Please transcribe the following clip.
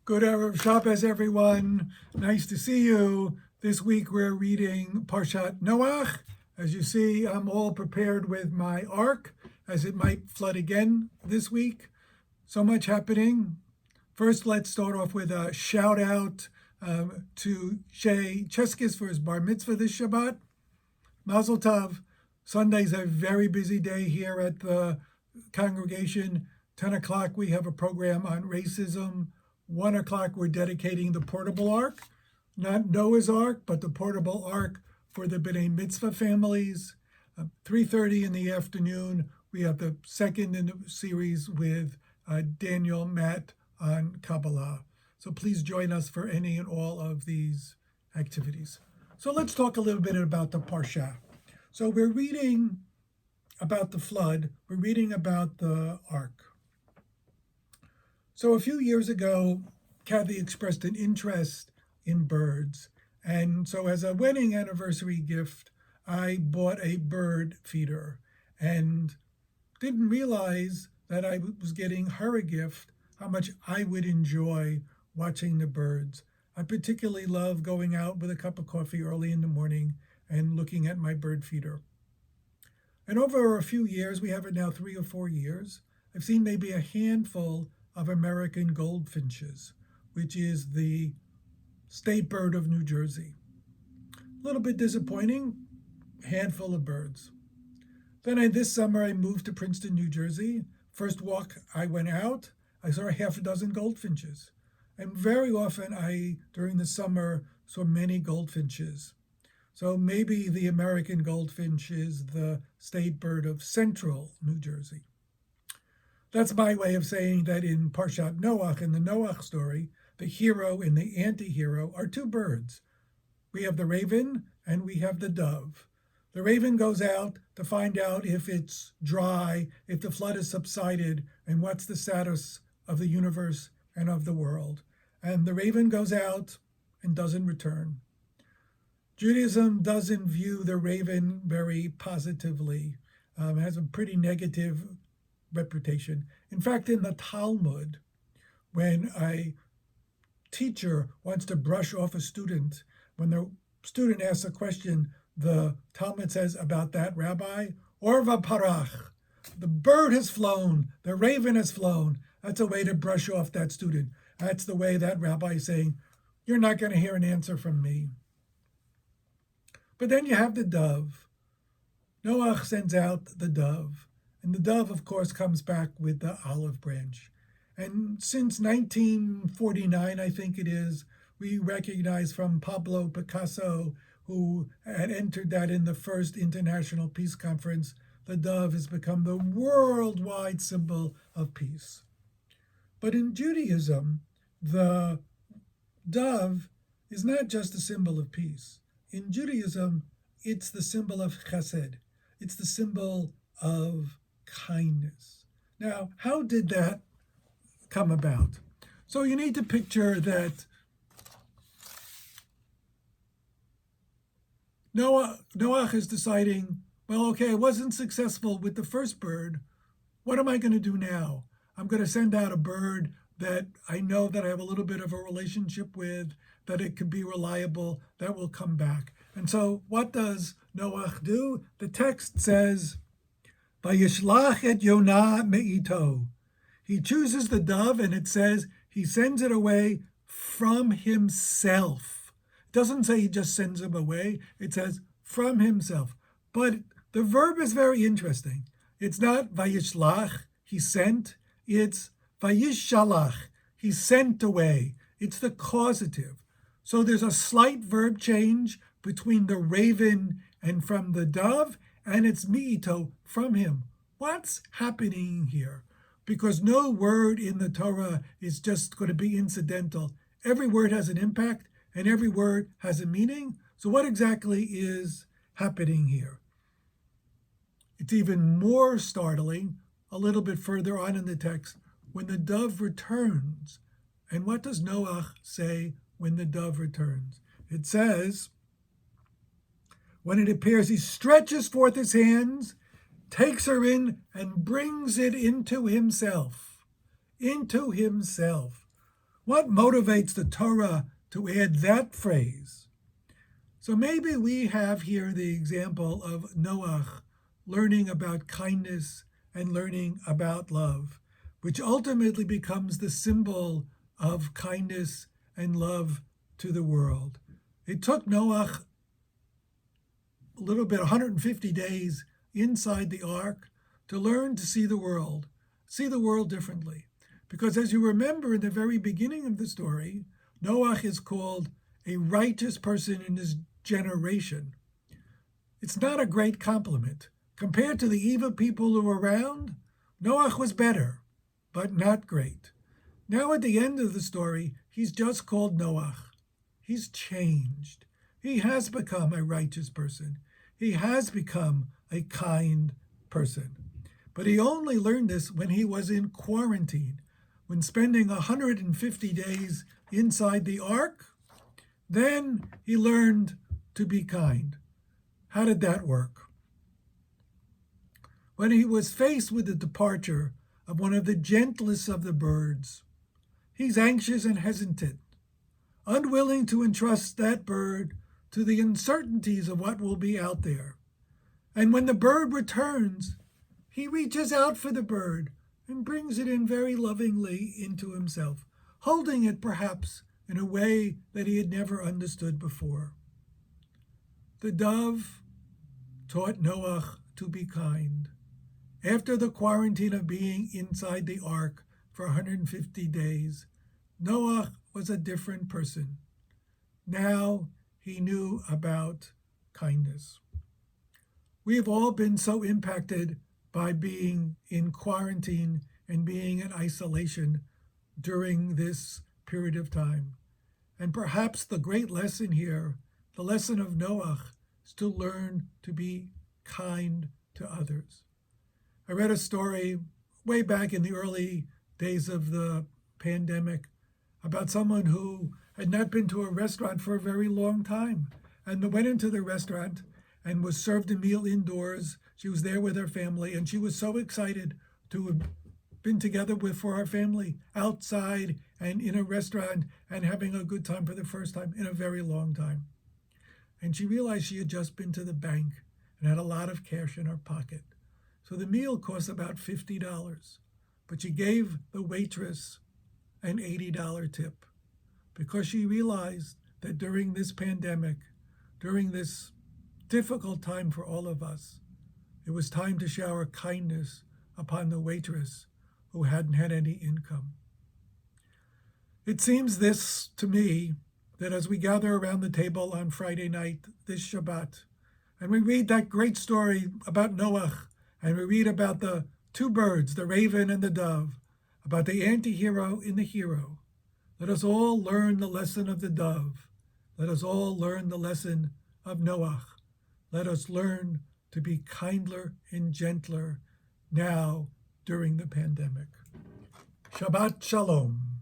Good Erev Shabbos, everyone. Nice to see you. This week we're reading Parsha Noach. As you see, I'm all prepared with my ark, as it might flood again this week. So much happening. First, let's start off with a shout out to Shay Cheskis for his bar mitzvah this Shabbat. Mazel Tov. Sunday's a very busy day here at the congregation. 10 o'clock, we have a program on racism. 1 o'clock, we're dedicating the portable ark, not Noah's ark, but the portable ark for the B'nai Mitzvah families. 3:30 in the afternoon, we have the second in the series with Daniel Matt on Kabbalah. So please join us for any and all of these activities. So let's talk a little bit about the Parsha. So we're reading about the flood. We're reading about the ark. So a few years ago, Kathy expressed an interest in birds. And so as a wedding anniversary gift, I bought a bird feeder and didn't realize that I was getting her a gift, how much I would enjoy watching the birds. I particularly love going out with a cup of coffee early in the morning and looking at my bird feeder. And over a few years, we have it now 3 or 4 years, I've seen maybe a handful of American goldfinches, which is the state bird of New Jersey. A little bit disappointing, handful of birds. Then this summer I moved to Princeton, New Jersey. First walk I went out, I saw a half a dozen goldfinches. And very often during the summer, saw many goldfinches. So maybe the American goldfinch is the state bird of central New Jersey. That's my way of saying that in Parshat Noach, in the Noach story, the hero and the anti-hero are two birds. We have the raven and we have the dove. The raven goes out to find out if it's dry, if the flood has subsided, and what's the status of the universe and of the world. And the raven goes out and doesn't return. Judaism doesn't view the raven very positively. It has a pretty negative reputation. In fact, in the Talmud, when a teacher wants to brush off a student, when the student asks a question, the Talmud says about that rabbi, Orva parach, the bird has flown, the raven has flown. That's a way to brush off that student. That's the way that rabbi is saying, you're not going to hear an answer from me. But then you have the dove. Noach sends out the dove. And the dove, of course, comes back with the olive branch. And since 1949, I think it is, we recognize from Pablo Picasso, who had entered that in the first International Peace Conference, the dove has become the worldwide symbol of peace. But in Judaism, the dove is not just a symbol of peace. In Judaism, it's the symbol of chesed. It's the symbol of kindness. Now, how did that come about? So you need to picture that Noach is deciding, well, okay, I wasn't successful with the first bird. What am I going to do now? I'm going to send out a bird that I know that I have a little bit of a relationship with, that it could be reliable, that will come back. And so what does Noach do? The text says, Vayishlach et Yonah me'ito. He chooses the dove, and it says he sends it away from himself. It doesn't say he just sends him away. It says from himself. But the verb is very interesting. It's not Vayishlach, he sent. It's Vayishalach, he sent away. It's the causative. So there's a slight verb change between the raven and from the dove, and it's mi'ito, from him. What's happening here? Because no word in the Torah is just going to be incidental. Every word has an impact, and every word has a meaning. So what exactly is happening here? It's even more startling a little bit further on in the text when the dove returns. And what does Noach say when the dove returns? It says, when it appears, he stretches forth his hands, takes her in, and brings it into himself. Into himself. What motivates the Torah to add that phrase? So maybe we have here the example of Noach learning about kindness and learning about love, which ultimately becomes the symbol of kindness and love to the world. It took Noach a little bit, 150 days inside the ark to learn to see the world differently. Because as you remember in the very beginning of the story, Noach is called a righteous person in his generation. It's not a great compliment. Compared to the evil people who were around, Noach was better, but not great. Now at the end of the story, he's just called Noach. He's changed. He has become a righteous person. He has become a kind person. But he only learned this when he was in quarantine, when spending 150 days inside the ark. Then he learned to be kind. How did that work? When he was faced with the departure of one of the gentlest of the birds, he's anxious and hesitant, unwilling to entrust that bird to the uncertainties of what will be out there. And when the bird returns, he reaches out for the bird and brings it in very lovingly into himself, holding it perhaps in a way that he had never understood before. The dove taught Noach to be kind. After the quarantine of being inside the ark for 150 days, Noach was a different person. Now he knew about kindness. We have all been so impacted by being in quarantine and being in isolation during this period of time. And perhaps the great lesson here, the lesson of Noach, is to learn to be kind to others. I read a story way back in the early days of the pandemic about someone who had not been to a restaurant for a very long time and went into the restaurant and was served a meal indoors. She was there with her family, and she was so excited to have been together for her family outside and in a restaurant and having a good time for the first time in a very long time. And she realized she had just been to the bank and had a lot of cash in her pocket. So the meal cost about $50, but she gave the waitress an $80 tip because she realized that during this pandemic, during this difficult time for all of us, it was time to shower kindness upon the waitress who hadn't had any income. It seems this to me that as we gather around the table on Friday night, this Shabbat, and we read that great story about Noach, and we read about the two birds, the raven and the dove, about the anti-hero and the hero, let us all learn the lesson of the dove. Let us all learn the lesson of Noach. Let us learn to be kinder and gentler now during the pandemic. Shabbat Shalom.